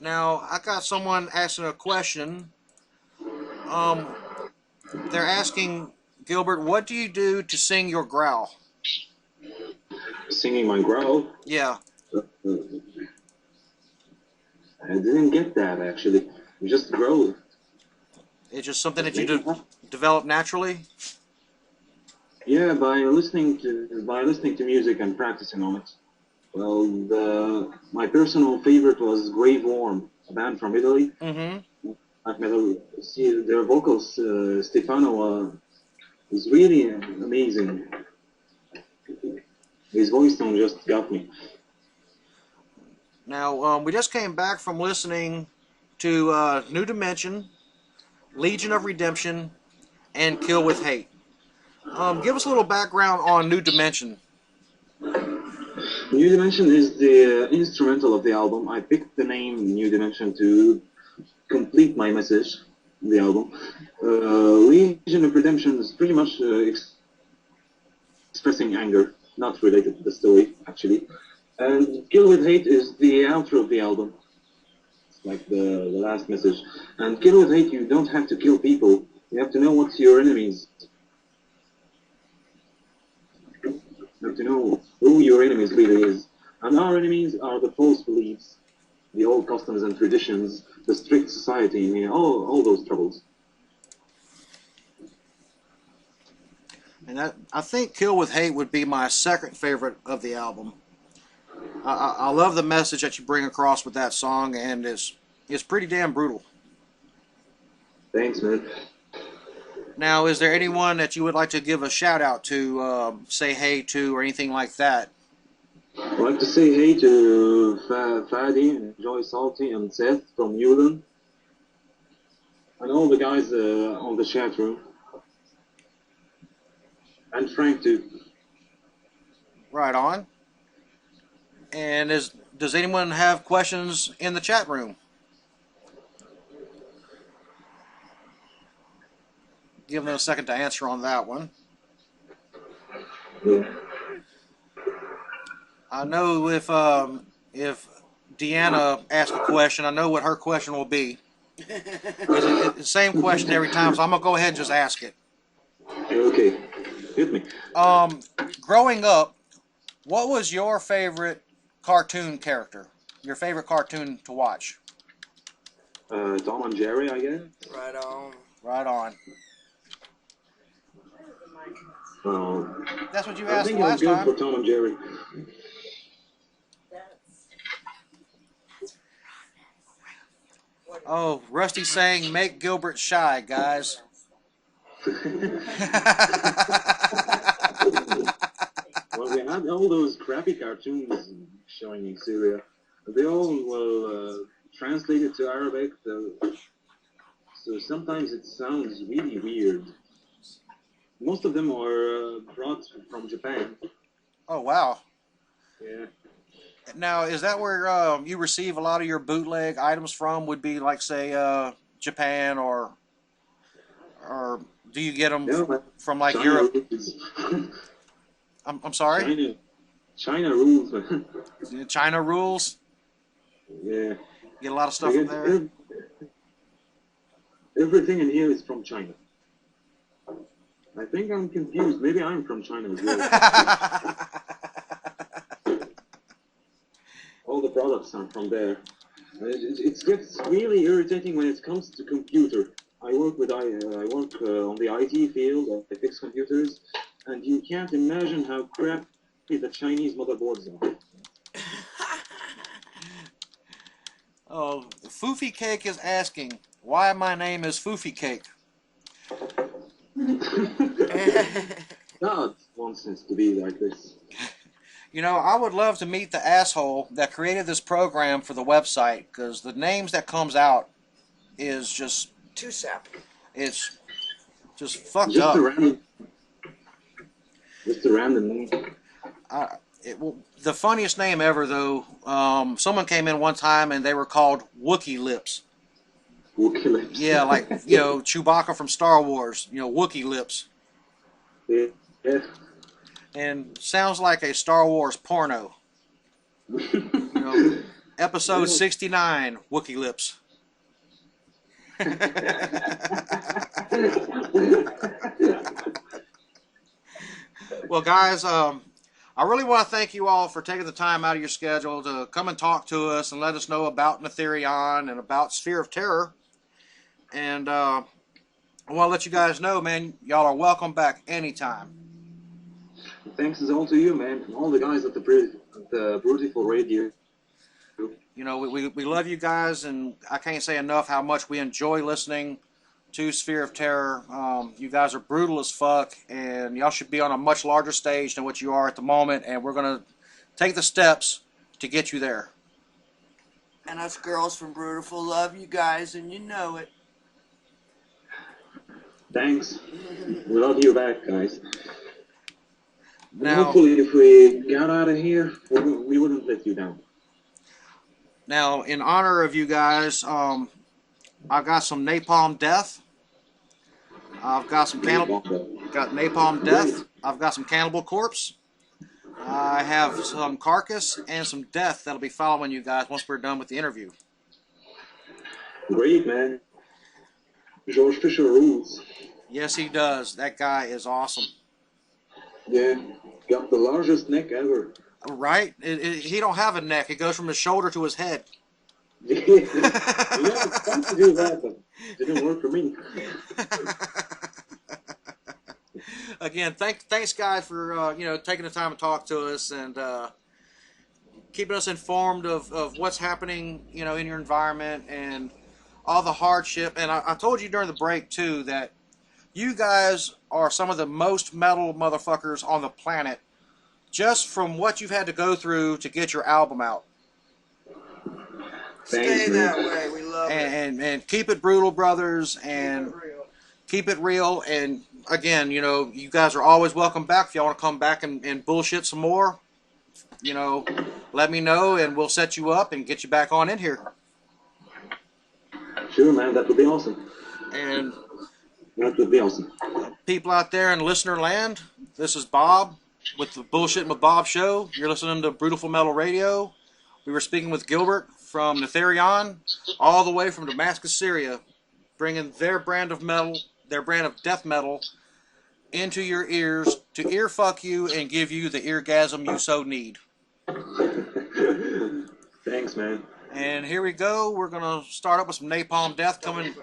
Speaker 3: Now, I got someone asking a question. They're asking, Gilbert, what do you do to sing your growl?
Speaker 4: Singing my growl.
Speaker 3: Yeah.
Speaker 4: I didn't get that actually. You just growl.
Speaker 3: It's just something that you develop naturally?
Speaker 4: Yeah, by listening to music and practicing on it. Well, my personal favorite was Grave Worm, a band from Italy.
Speaker 3: Mm-hmm.
Speaker 4: Black metal. See, their vocals, Stefano, is really amazing. His voice tone just got me.
Speaker 3: Now, we just came back from listening to New Dimension, Legion of Redemption, and Kill with Hate. Give us a little background on New Dimension.
Speaker 4: New Dimension is the instrumental of the album. I picked the name New Dimension to complete my message in the album. Legion of Redemption is pretty much expressing anger, not related to the story, actually. And Kill with Hate is the outro of the album. It's like the last message. And Kill with Hate, you don't have to kill people. You have to know what's your enemies. You have to know who your enemies really is. And our enemies are the false beliefs, the old customs and traditions, the strict society, you know, all those troubles.
Speaker 3: And I think Kill with Hate would be my second favorite of the album. I love the message that you bring across with that song, and it's pretty damn brutal.
Speaker 4: Thanks, man.
Speaker 3: Now, is there anyone that you would like to give a shout out to, say hey to, or anything like that?
Speaker 4: I'd like to say hey to Fadi and Joy Salty and Seth from Newland, and all the guys on the chat room, and Frank too.
Speaker 3: Right on. And does anyone have questions in the chat room? Give them a second to answer on that one.
Speaker 4: Yeah.
Speaker 3: I know if Deanna asks a question, I know what her question will be. It's the same question every time, so I'm gonna go ahead and just ask it.
Speaker 4: Okay, hit me.
Speaker 3: Growing up, what was your favorite cartoon character? Your favorite cartoon to watch?
Speaker 4: Tom and Jerry, I guess.
Speaker 5: Right on.
Speaker 3: Right on. That's what you
Speaker 4: I
Speaker 3: asked
Speaker 4: think it was
Speaker 3: last
Speaker 4: good
Speaker 3: time.
Speaker 4: for Tom and Jerry.
Speaker 3: Oh, Rusty's saying, make Gilbert shy, guys.
Speaker 4: Well, we had all those crappy cartoons showing in Syria. They all were translated to Arabic, so sometimes it sounds really weird. Most of them are brought from Japan.
Speaker 3: Oh, wow.
Speaker 4: Yeah.
Speaker 3: Now, is that where you receive a lot of your bootleg items from? Would be like, say, Japan, or do you get them from like
Speaker 4: China
Speaker 3: Europe?
Speaker 4: rules.
Speaker 3: I'm sorry.
Speaker 4: China rules, man.
Speaker 3: China rules.
Speaker 4: Yeah.
Speaker 3: Get a lot of stuff from there.
Speaker 4: Everything in here is from China. I think I'm confused. Maybe I'm from China as well. All the products are from there. It gets really irritating when it comes to computer. I work on the IT field. I fix computers, and you can't imagine how crappy the Chinese motherboards are.
Speaker 3: Oh, Foofy Cake is asking why my name is Foofy Cake.
Speaker 4: Not nonsense to be like this.
Speaker 3: You know, I would love to meet the asshole that created this program for the website, because the names that comes out is just
Speaker 5: Too sappy.
Speaker 3: it's just fucked
Speaker 4: Just
Speaker 3: up.
Speaker 4: a random name.
Speaker 3: The funniest name ever, though, someone came in one time and they were called Wookiee Lips.
Speaker 4: Wookiee lips.
Speaker 3: Yeah, like, you know, Chewbacca from Star Wars, you know, Wookiee Lips.
Speaker 4: Yeah.
Speaker 3: And sounds like a Star Wars porno. You know, episode 69, Wookie Lips. Well, guys, I really want to thank you all for taking the time out of your schedule to come and talk to us and let us know about Netherion and about Sphere of Terror. And I want to let you guys know, man, y'all are welcome back anytime.
Speaker 4: Thanks is all to you, man. All the guys at the Brutiful Radio.
Speaker 3: You know, we love you guys, and I can't say enough how much we enjoy listening to Sphere of Terror. You guys are brutal as fuck, and y'all should be on a much larger stage than what you are at the moment, and we're going to take the steps to get you there.
Speaker 5: And us girls from Brutiful love you guys, and you know it.
Speaker 4: Thanks. We love you back, guys.
Speaker 3: Now,
Speaker 4: hopefully, if we got out of here, we wouldn't let you down.
Speaker 3: Now, in honor of you guys, I've got some Napalm Death. I've got some Napalm Death. I've got some Cannibal Corpse. I have some Carcass and some Death that'll be following you guys once we're done with the interview.
Speaker 4: Great, man. George Fisher rules.
Speaker 3: Yes, he does. That guy is awesome.
Speaker 4: Yeah, got the largest neck ever.
Speaker 3: Right? He don't have a neck. It goes from his shoulder to his head.
Speaker 4: Yeah, it's fun to do that, but it didn't work for me.
Speaker 3: Again, thanks, guys, for taking the time to talk to us and keeping us informed of what's happening, in your environment and all the hardship. And I told you during the break too that you guys are some of the most metal motherfuckers on the planet, just from what you've had to go through to get your album out.
Speaker 5: Stay that way. We love it.
Speaker 3: And keep it brutal, brothers, and keep it real. And again, you guys are always welcome back. If y'all want to come back and bullshit some more, let me know, and we'll set you up and get you back on in here.
Speaker 4: Sure, man. That would be awesome.
Speaker 3: And
Speaker 4: that would be awesome.
Speaker 3: People out there in listener land, this is Bob with the Bullshit with Bob show. You're listening to Brutiful Metal Radio. We were speaking with Gilbert from Netherion, all the way from Damascus, Syria, bringing their brand of metal, their brand of death metal, into your ears to earfuck you and give you the eargasm you so need.
Speaker 4: Thanks, man.
Speaker 3: And here we go. We're going to start up with some Napalm Death coming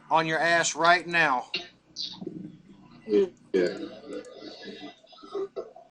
Speaker 3: on your ass right now.
Speaker 4: Yeah.